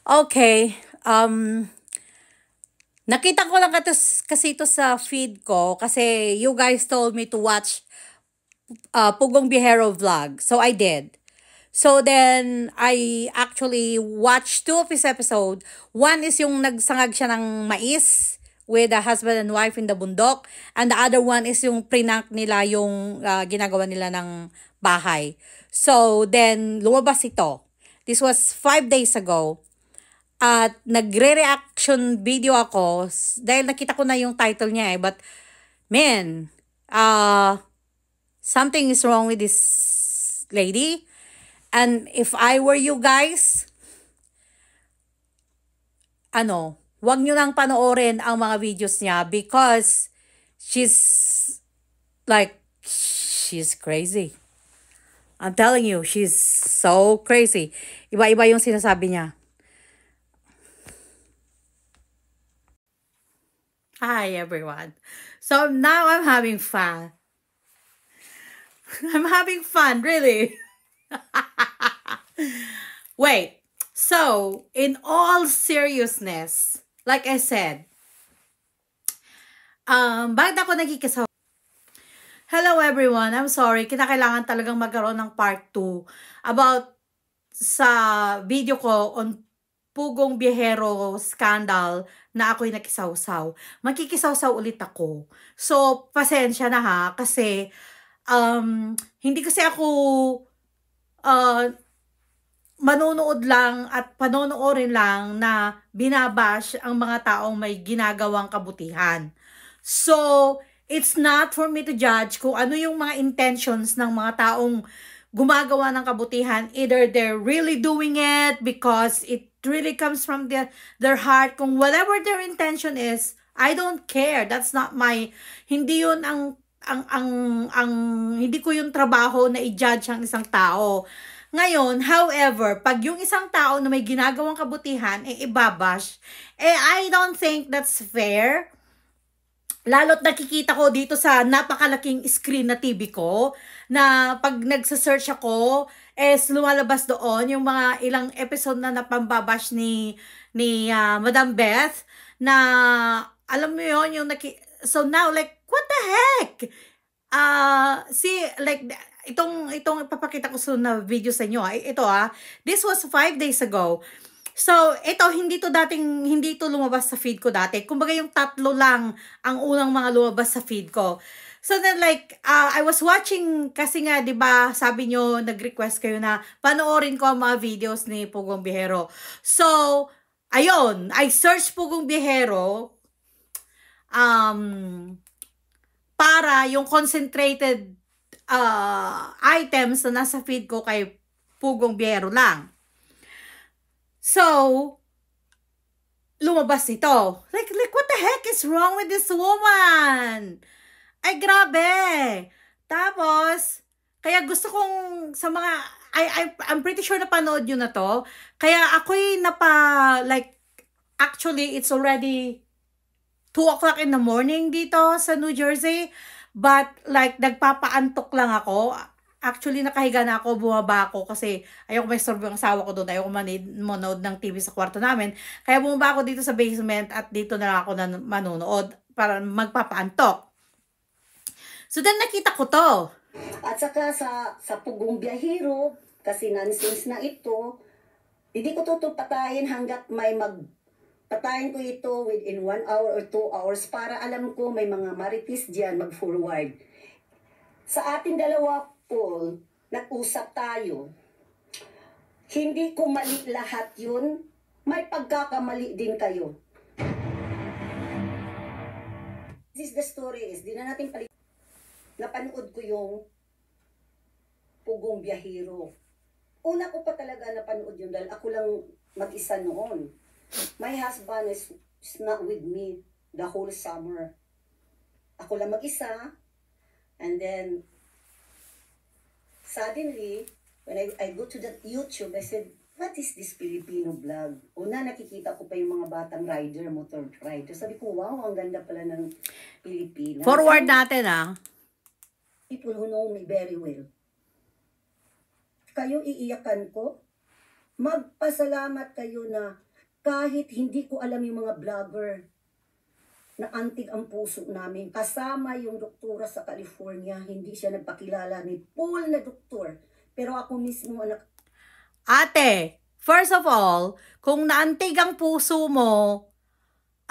Okay. Nakita ko lang kasi ito sa feed ko kasi you guys told me to watch Pugong Bihero vlog. So I did. So then I actually watched two of his episode. One is yung nagsangag siya ng mais with a husband and wife in the bundok. And the other one is yung prank nila yung ginagawa nila ng bahay. So then lumabas ito. This was 5 days ago. At nagre-reaction video ako dahil nakita ko na yung title niya eh. But, man, something is wrong with this lady. And if I were you guys, wag nyo nang panoorin ang mga videos niya because she's crazy. I'm telling you, she's so crazy. Iba-iba yung sinasabi niya. Hi everyone. So now I'm having fun. I'm having fun, really. Wait. So, in all seriousness, like I said, bakit ako nagkikisaw? Hello everyone. I'm sorry. Kinakailangan talagang magkaroon ng part 2 about sa video ko on Pugong Biyahero scandal na ako'y nakisawsaw. Magkikisawsaw ulit ako. So, pasensya na ha, kasi hindi kasi ako manonood lang at panonoorin lang na binabash ang mga taong may ginagawang kabutihan. So, it's not for me to judge kung ano yung mga intentions ng mga taong gumagawa ng kabutihan. Either they're really doing it because it really comes from their heart. Kung whatever their intention is, I don't care. That's not my, hindi yun ang hindi ko yung trabaho na i-judge ang isang tao. Ngayon, however, pag yung isang tao na may ginagawang kabutihan, ibabash, I don't think that's fair. Lalo't nakikita ko dito sa napakalaking screen na TV ko, na pag nagsa-search ako, lumalabas doon yung mga ilang episode na napambabash ni Madam Beth, na alam mo yon yung so now, like, what the heck? Like, itong ipapakita ko sa na video sa inyo, this was 5 days ago. So, ito, hindi to lumabas sa feed ko dati. Kumbaga yung tatlo lang ang unang mga lumabas sa feed ko. So then like, I was watching, kasi nga, di ba, sabi nyo, nag-request kayo na panoorin ko ang mga videos ni Pugong Biyahero. So, ayun, I searched Pugong Biyahero, para yung concentrated items na nasa feed ko kay Pugong Biyahero lang. So, lumabas ito. Like, what the heck is wrong with this woman? Ay, grabe. Tapos, kaya gusto kong sa mga, I'm pretty sure na panood yun na to. Kaya ako'y like, actually, it's already 2 o'clock in the morning dito sa New Jersey. But, like, nagpapaantok lang ako. Actually, nakahiga na ako, bumaba ako kasi ayoko may storbo yung asawa ko doon. Ayoko manood ng TV sa kwarto namin. Kaya bumaba ako dito sa basement at dito na lang ako manonood para magpapaantok. So then nakita ko to. At saka sa Pugong Biyahero, kasi nonsense na ito, hindi ko to patayin hanggat may patayin ko ito within 1 hour or 2 hours para alam ko may mga maritis diyan mag-forward. Sa ating dalawa, Paul, nag-usap tayo. Hindi ko mali lahat yun. May pagkakamali din kayo. This is the story is, di na natin palit. Napanood ko yung Pugong Biyahero. Una ko pa talaga napanood yun dahil ako lang mag-isa noon. My husband is not with me the whole summer. Ako lang mag-isa. And then, suddenly, when I go to that YouTube, I said, what is this Filipino vlog? Una, nakikita ko pa yung mga batang rider, motor rider. Sabi ko, wow, ang ganda pala ng Pilipinas. Forward natin People who know me very well. Kayo iiyakan ko. Magpasalamat kayo na kahit hindi ko alam yung mga vlogger, na antig ang puso namin. Kasama yung doktora sa California, hindi siya nagpakilala ni Paul na doktor. Pero ako mismo anak. Ate, first of all, kung naantig ang puso mo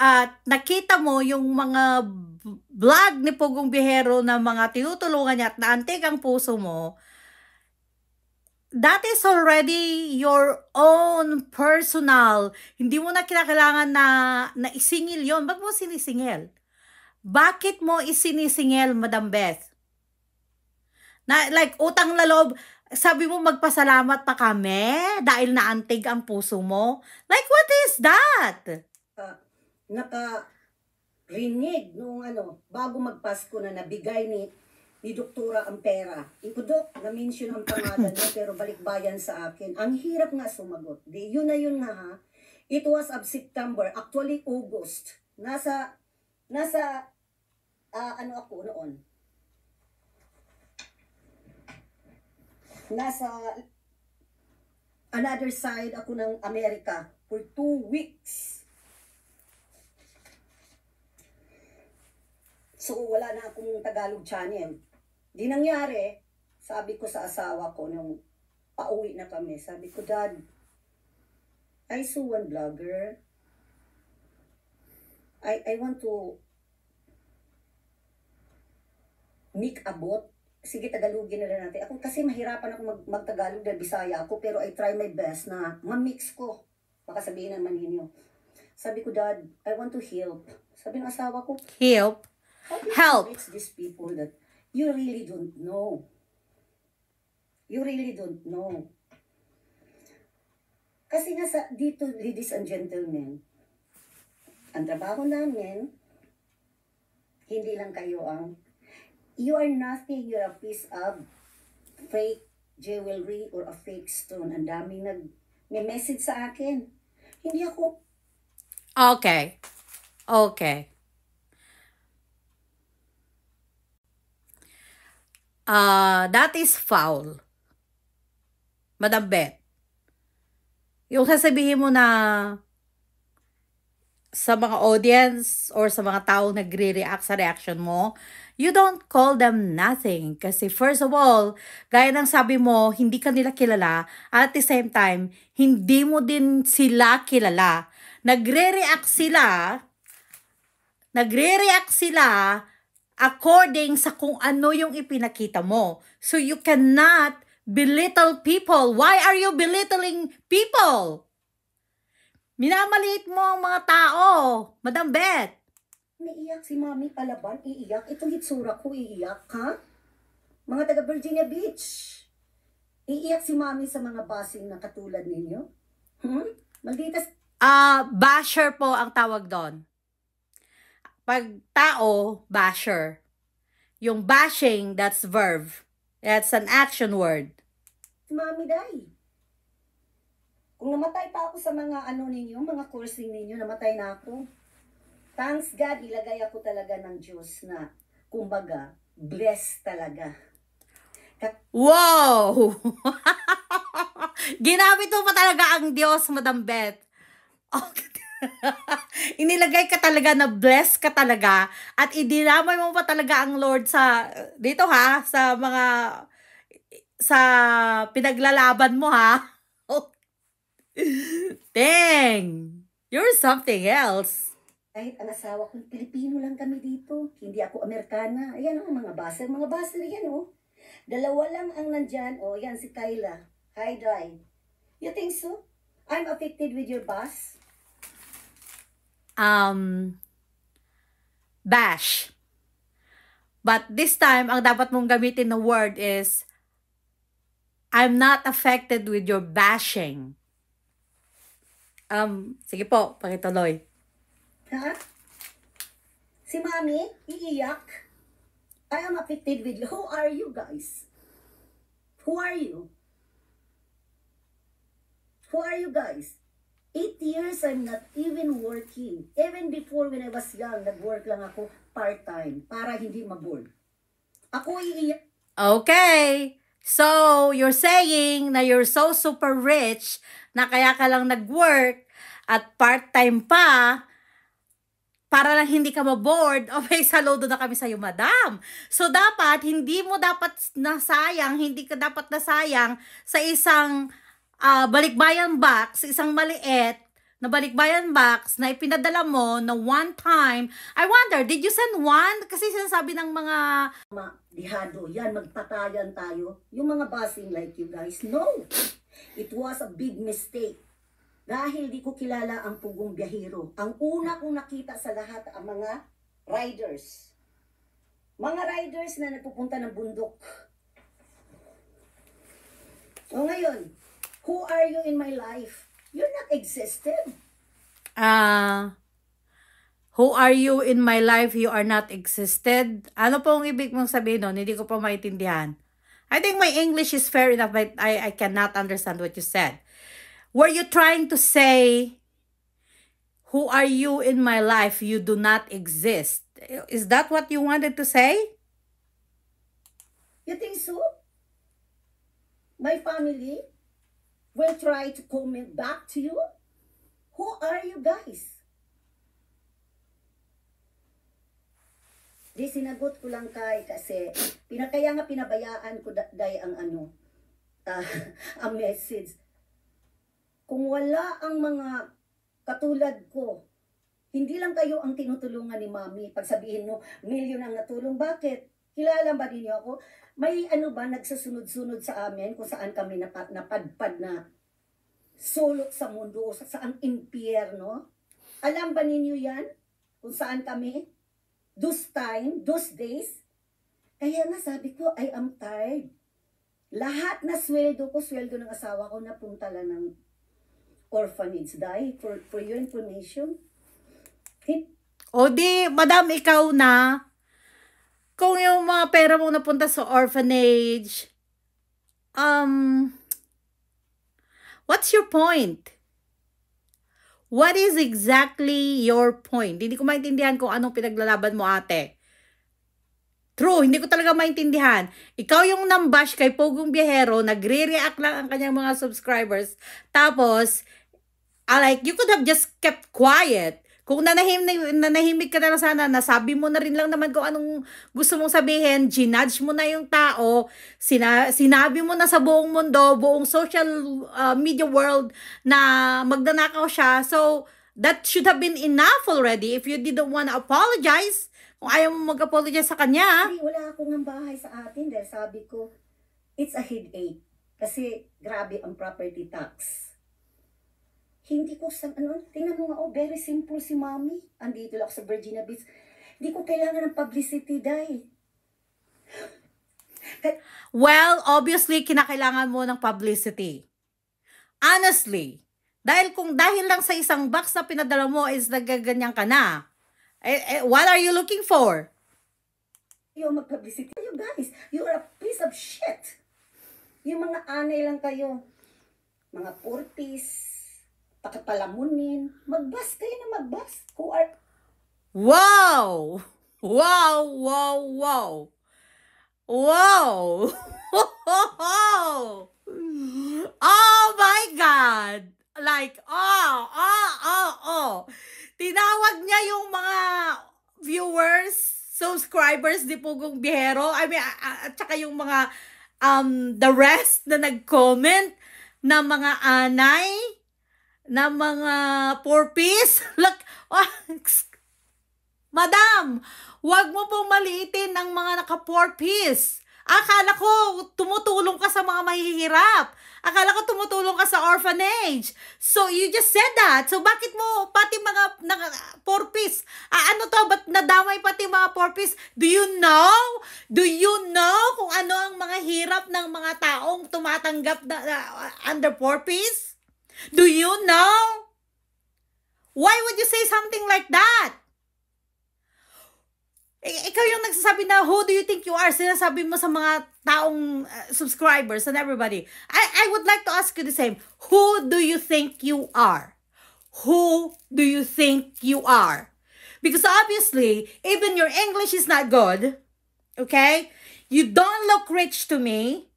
at nakita mo yung mga vlog ni Pugong Bihero na mga tinutulungan niya at naantig ang puso mo, that is already your own personal. Hindi mo na kinakailangan na isingil yon. Ba't mo sinisingil? Bakit mo isinisingil, Madam Beth? Na like utang na loob, sabi mo magpasalamat pa kami dahil naantig ang puso mo? Like what is that? Nakarinig nung bago magpasko na nabigay ni doktora ang pera. Dok, na-mention ang pangalan niya pero balikbayan sa akin. Ang hirap nga sumagot. Yun na ha. It was of September, actually August. Nasa ako noon. Nasa another side ako ng Amerika for 2 weeks. So, wala na akong Tagalog channel. Di nangyari, sabi ko sa asawa ko nung pauwi na kami, sabi ko, Dad, I saw one vlogger. I want to make a bot. Sige, Tagalogin na lang natin. Ako kasi mahirapan ako mag-Tagalog dahil Bisaya ako, pero I try my best na ma-mix ko. Baka sabihin naman ninyo. Sabi ko, Dad, I want to help. Sabi ng asawa ko, Help? how do you Help. reach these people that you really don't know? You really don't know. Kasi nga dito, ladies and gentlemen, ang trabaho namin, hindi lang kayo you are nothing, you're a piece of fake jewelry or a fake stone. Ang daming may message sa akin. Hindi ako. Okay. That is foul. Madam Beth. Yung sasabihin mo na sa mga audience or sa mga tao nagre-react sa reaction mo, you don't call them nothing. Kasi first of all, gaya ng sabi mo, hindi ka nila kilala. At the same time, hindi mo din sila kilala. Nagre-react sila according sa kung ano yung ipinakita mo. So you cannot belittle people. Why are you belittling people? Minamaliit mo ang mga tao, Madam Beth. Naiiyak si Mami Palaban, iiyak. Itong hitsura ko, iiyak, ha? Mga taga Virginia Beach. Iiyak si Mami sa mga basing na katulad ninyo? Malditas. Basher po ang tawag doon. Pag tao, basher. Yung bashing, that's verb. That's an action word. Mami Day. Kung namatay pa ako sa mga ninyo, mga coursing ninyo, namatay na ako. Thanks God, ilagay ako talaga ng Diyos na, kumbaga, blessed talaga. Wow! Ginamit mo pa talaga ang Diyos, Madam Beth. Inilagay ka talaga na blessed ka talaga at idinamay mo pa talaga ang Lord sa, dito ha, sa pinaglalaban mo ha. Dang! You're something else. Kahit ang asawa ko, Pilipino lang kami dito. Hindi ako Amerikana. Ayan mga baser. Mga baser yan Dalawa lang ang nandyan. Yan si Kyla. Hi, Dai. You think so? I'm affected with your boss? Bash. But this time, ang dapat mong gamitin na word is, I'm not affected with your bashing. Sige po, pakituloy. Ha? Si Mami, iiyak. I am affected with you. Who are you guys? Who are you? Who are you guys? 8 years I'm not even working. Even before when I was young, nag-work lang ako part-time para hindi ma-bored. Ako iiyak. Okay. So, you're saying na you're so super rich na kaya ka lang nag-work at part-time pa, para lang hindi ka ma-bored, okay, saludo na kami sa'yo, madam. So, dapat, hindi ka dapat nasayang sa isang balikbayan box, isang maliit na balikbayan box na ipinadala mo na one time. I wonder, did you send one? Kasi sinasabi ng mga dihado, yan, magpatayan tayo. Yung mga busing like you guys, no. It was a big mistake. Dahil di ko kilala ang Pugong Biyahero. Ang una kong nakita sa lahat ang mga riders. Mga riders na nagpupunta ng bundok. O ngayon, who are you in my life? You're not existed. Who are you in my life? You are not existed. Ano pong ibig mong sabihin nun? Hindi ko pa maintindihan. I think my English is fair enough, but I cannot understand what you said. Were you trying to say, who are you in my life? You do not exist. Is that what you wanted to say? You think so? My family will try to comment back to you? Who are you guys? Di sinagot ko lang kasi kaya nga pinabayaan ko day ang ang message. Kung wala ang mga katulad ko, hindi lang kayo ang tinutulungan ni Mami. Pag sabihin mo, milyon ang natulong, bakit? Kilala ba ninyo ako? May nagsasunod-sunod sa amin kung saan kami napadpad na sulok sa mundo, saan impyerno? Alam ba ninyo yan? Kung saan kami? Those days. Kaya nga sabi ko, I am tired. Lahat na sweldo ng asawa ko, napunta lang ng orphanage. Dahil, for your information. O di, madam, ikaw na. Kung yung mga pera mo napunta sa orphanage, what's your point? What is exactly your point? Hindi ko maintindihan kung anong pinaglalaban mo, ate. True, hindi ko talaga maintindihan. Ikaw yung nambash kay Pugong Biyahero, nagre-react lang ang kanyang mga subscribers. Tapos, you could have just kept quiet. Kung nanahimik ka na lang sana, nasabi mo na rin lang naman kung anong gusto mong sabihin, ginudge mo na yung tao, sinabi mo na sa buong mundo, buong social media world na magnanakaw siya. So, that should have been enough already if you didn't want to apologize. Kung ayaw mo mag-apologize sa kanya. Hindi, wala akong ang bahay sa atin dahil sabi ko, it's a headache. Kasi grabe ang property tax. Hindi ko tingnan mo nga, very simple si Mami. Andito lang sa Virginia Beach. Hindi ko kailangan ng publicity, dahil. Well, obviously, kinakailangan mo ng publicity. Honestly. Dahil lang sa isang box na pinadala mo is nagaganyan ka na. What are you looking for? Yung mag-publicity. You guys, you're a piece of shit. Yung mga anay lang kayo. Mga purtis. Pakapalamunin. Magbas kayo na magbas. Who are... Wow! Wow! Wow! Wow! Wow! Oh my God! Tinawag niya yung mga viewers, subscribers ni Pugong Biyahero. I mean, at saka yung mga, the rest na nag-comment na mga anay, na mga porpies. Look, madam, wag mo pong maliitin ang mga naka-porpies. Akala ko tumutulong ka sa mga mahihirap. Akala ko tumutulong ka sa orphanage. So, you just said that. So, bakit mo pati mga porpies? Ano to? Ba't nadamay pati mga porpies? Do you know? Do you know kung ano ang mga hirap ng mga taong tumatanggap under porpies? Do you know? Why would you say something like that? Ikaw yung nagsasabi na, who do you think you are? Sinasabi mo sa mga taong subscribers and everybody. I would like to ask you the same. Who do you think you are? Who do you think you are? Because obviously, even your English is not good. Okay? You don't look rich to me.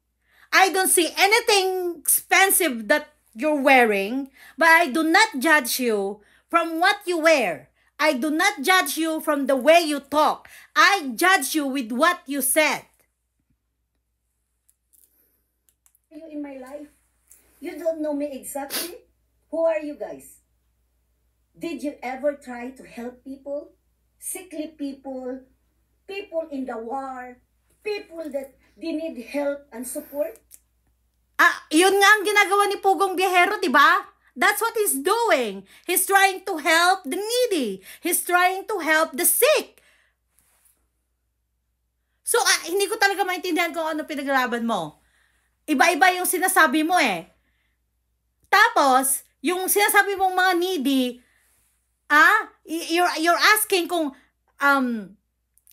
I don't see anything expensive that you're wearing, but I do not judge you from what you wear. I do not judge you from the way you talk. I judge you with what you said. You in my life. You don't know me exactly. Who are you guys? Did you ever try to help people? Sickly people, people in the war, people that they need help and support? Yun nga ang ginagawa ni Pugong Biyahero, di ba? That's what he's doing. He's trying to help the needy. He's trying to help the sick. So, hindi ko talaga maintindihan kung ano pinaglalaban mo. Iba-iba yung sinasabi mo eh. Tapos, yung sinasabi mong mga needy, you're asking kung,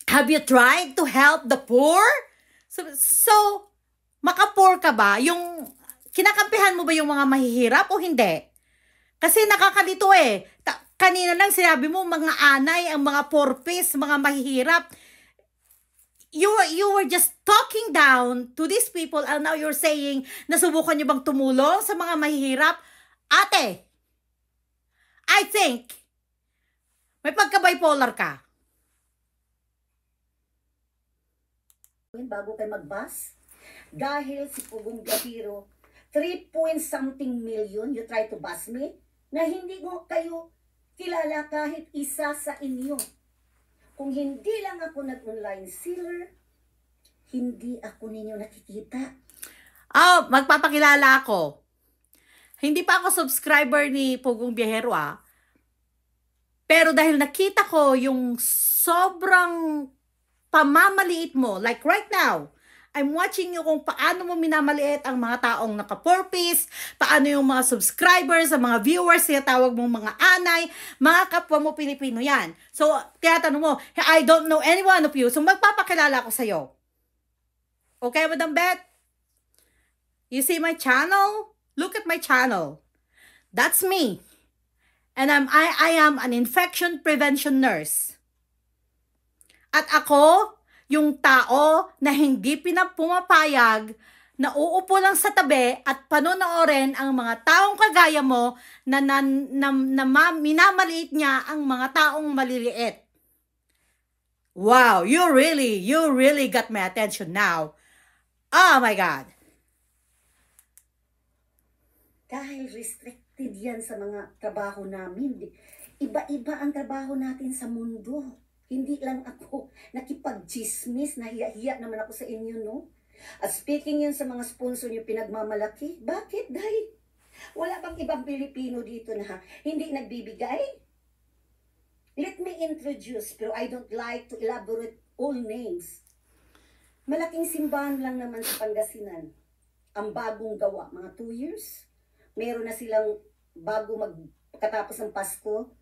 have you tried to help the poor? So maka-poor ka ba? Yung, kinakampihan mo ba yung mga mahihirap o hindi? Kasi nakakalito eh. Kanina lang sinabi mo, mga anay, ang mga porpis, mga mahihirap. You were just talking down to these people and now you're saying, nasubukan niyo bang tumulong sa mga mahihirap? Ate, I think, may pagka-bipolar ka. Bago kayo mag-bus, dahil si Pugong Biyahero, 3-point-something million, you try to bus me, na hindi mo kayo kilala kahit isa sa inyo. Kung hindi lang ako nag-online seller, hindi ako ninyo nakikita. Magpapakilala ako. Hindi pa ako subscriber ni Pugong Biyahero Pero dahil nakita ko yung sobrang pamamaliit mo, like right now, I'm watching you kung paano mo minamaliit ang mga taong naka-purpose, paano yung mga subscribers, ang mga viewers, tinatawag mong mga anay, mga kapwa mo Pilipino yan. So, tinatanong mo, I don't know any one of you, so magpapakilala ko sa'yo. Okay, Madam Beth? You see my channel? Look at my channel. That's me. And I am an infection prevention nurse. At ako, yung tao na hindi pumapayag na uupo lang sa tabi at panonoorin ang mga taong kagaya mo na minamaliit niya ang mga taong maliliit. Wow, you really got my attention now. Oh my God. Dahil restricted yan sa mga trabaho namin. Iba-iba ang trabaho natin sa mundo. Hindi lang ako nakipag-chismis, nahiya-hiya naman ako sa inyo, no? At speaking yun sa mga sponsor nyo pinagmamalaki, bakit, Day? Wala bang ibang Pilipino dito na hindi nagbibigay? Let me introduce, pero I don't like to elaborate all names. Malaking simbahan lang naman sa Pangasinan. Ang bagong gawa, mga 2 years. Meron na silang bago magkatapos ng Pasko.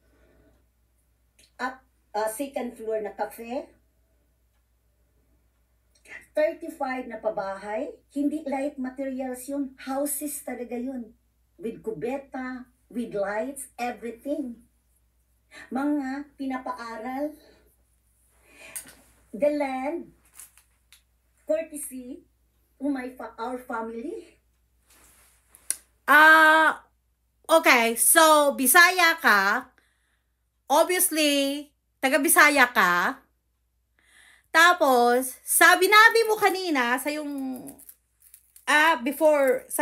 At second floor na cafe, 35 na pabahay, hindi light materials yun, houses talaga yun, with kubeta, with lights, everything. Mga pinapaaral, the land, courtesy, our family. Okay, so Bisaya ka, obviously, taga-Bisaya ka. Tapos, binabi mo kanina sa yung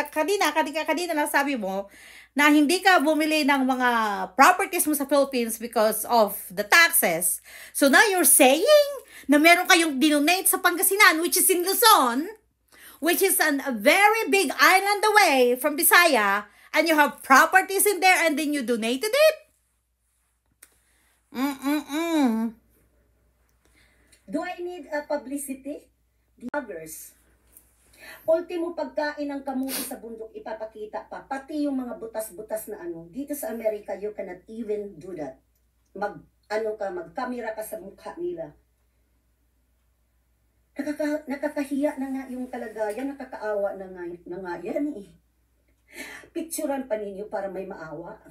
kanina lang sabi mo na hindi ka bumili ng mga properties mo sa Philippines because of the taxes. So now you're saying na meron kayong dinonate sa Pangasinan, which is in Luzon, which is a very big island away from Bisaya, and you have properties in there and then you donated it? Do I need a publicity? The others. Ultimo pagkain ng kamuti sa bundok, ipapakita pa. Pati yung mga butas-butas na ano. Dito sa Amerika, you cannot even do that. Mag-camera ka sa mukha nila. Nakakahiya na nga yung kalagayan, nakakaawa na nga yan eh. Picturean pa ninyo para may maawa.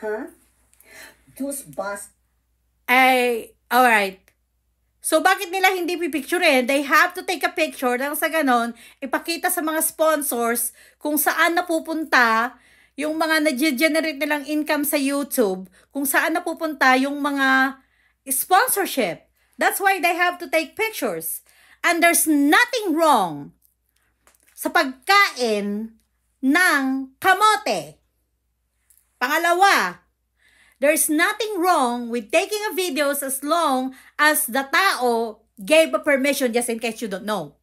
Ha? Those bus. Alright. So, bakit nila hindi pipicturein? They have to take a picture nang sa ganon, ipakita sa mga sponsors kung saan napupunta yung mga nag-generate nilang income sa YouTube, kung saan napupunta yung mga sponsorship. That's why they have to take pictures. And there's nothing wrong sa pagkain ng kamote. Pangalawa, there's nothing wrong with taking a videos as long as the tao gave a permission, just in case you don't know.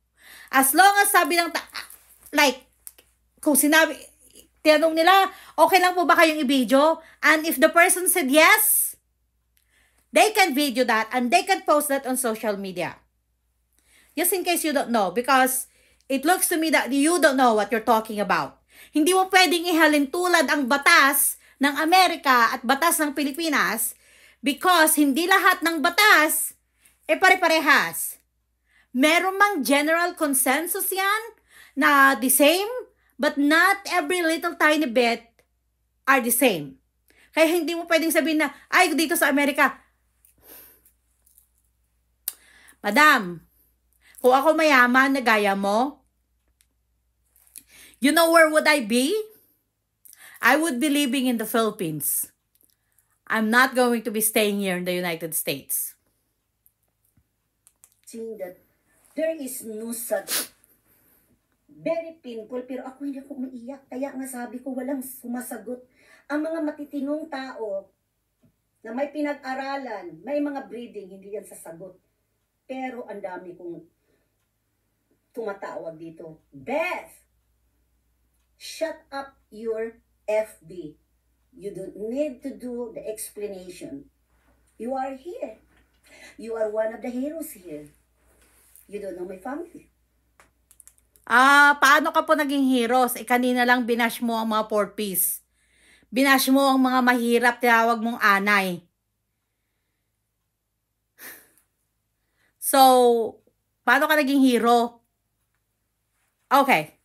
As long as sabi ng like, kung sinabi, tinanong nila, okay lang po ba kayong i-video? And if the person said yes, they can video that and they can post that on social media. Just in case you don't know, because it looks to me that you don't know what you're talking about. Hindi mo pwedeng ihalin tulad ang batas ng Amerika at batas ng Pilipinas because hindi lahat ng batas pare-parehas. Meron mang general consensus yan na the same, but not every little tiny bit are the same. Kaya hindi mo pwedeng sabihin na, ay, dito sa Amerika, Madam, kung ako mayaman na gaya mo, you know where would I be? I would be living in the Philippines. I'm not going to be staying here in the United States. Seeing that there is no such very painful, pero ako hindi ako umiiyak. Kaya nga sabi ko, walang sumasagot. Ang mga matitinong tao na may pinag-aralan, may mga breeding, hindi yan sasagot. Pero ang dami kong tumatawag dito. Beth, shut up your FB. You don't need to do the explanation. You are here. You are one of the heroes here. You don't know my family. Paano ka po naging heroes? Kanina lang binash mo ang mga poor piece. Binash mo ang mga mahirap, tinawag mong anay. So, paano ka naging hero? Okay.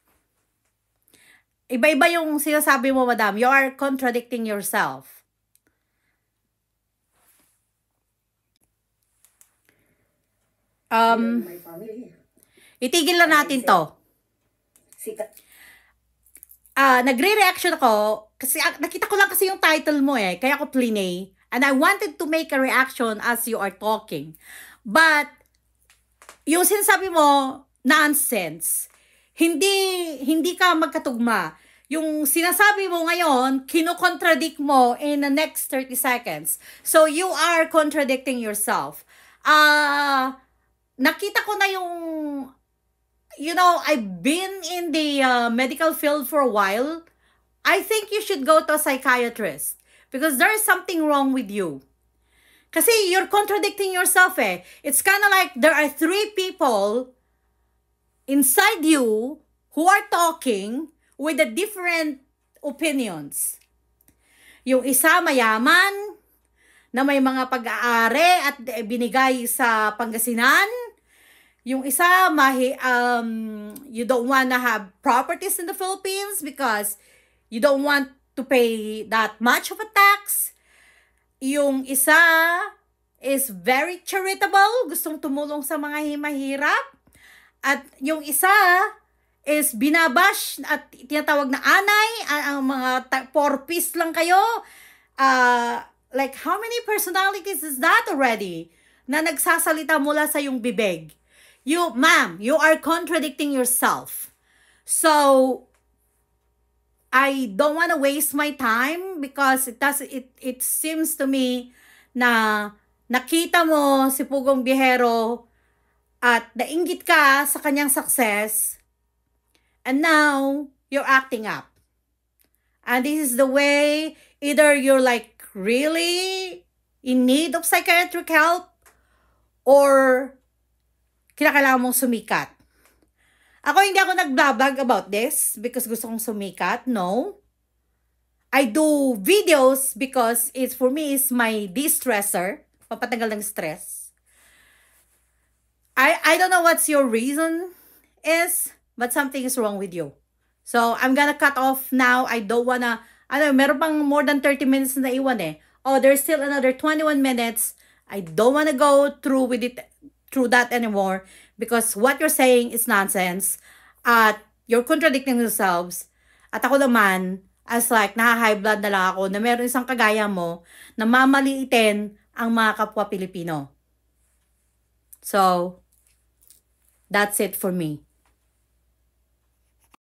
Iba-iba yung sinasabi mo, madam. You are contradicting yourself. My family. Itigil lang natin to. Nagre-reaction ako kasi nakita ko lang kasi yung title mo kaya ako plinay. And I wanted to make a reaction as you are talking. But, yung sinasabi mo, nonsense. Hindi ka magkatugma. Yung sinasabi mo ngayon, kino-contradict mo in the next 30 seconds. So, you are contradicting yourself. Nakita ko na yung, I've been in the medical field for a while. I think you should go to a psychiatrist because there is something wrong with you. Kasi you're contradicting yourself It's kind of like there are 3 people inside you who are talking with the different opinions. Yung isa mayaman, na may mga pag-aari at binigay sa Pangasinan. Yung isa, you don't wanna have properties in the Philippines because you don't want to pay that much of a tax. Yung isa is very charitable, gustong tumulong sa mga mahirap. At yung isa is binabash at tinatawag na anay, ang mga porpis lang kayo. Like, how many personalities is that already? Na nagsasalita mula sa yung bibig. Ma'am, you are contradicting yourself. So, I don't want to waste my time because it seems to me na nakita mo si Pugong Biyahero at nainggit ka sa kanyang success and now you're acting up. And this is the way, either you're like really in need of psychiatric help or kinakailangan mong sumikat. Ako, hindi ako nag-vlog about this because gusto kong sumikat. No. I do videos because for me, it's my de-stressor. Papatanggal ng stress. I don't know what's your reason is, but something is wrong with you. So, I'm gonna cut off now. I don't wanna, meron pang more than 30 minutes na iwan Oh, there's still another 21 minutes. I don't wanna go through with it through that anymore because what you're saying is nonsense at you're contradicting yourselves. At ako naman, as like, naha-high blood na lang ako na meron isang kagaya mo na mamaliitin ang mga kapwa Pilipino. So, that's it for me.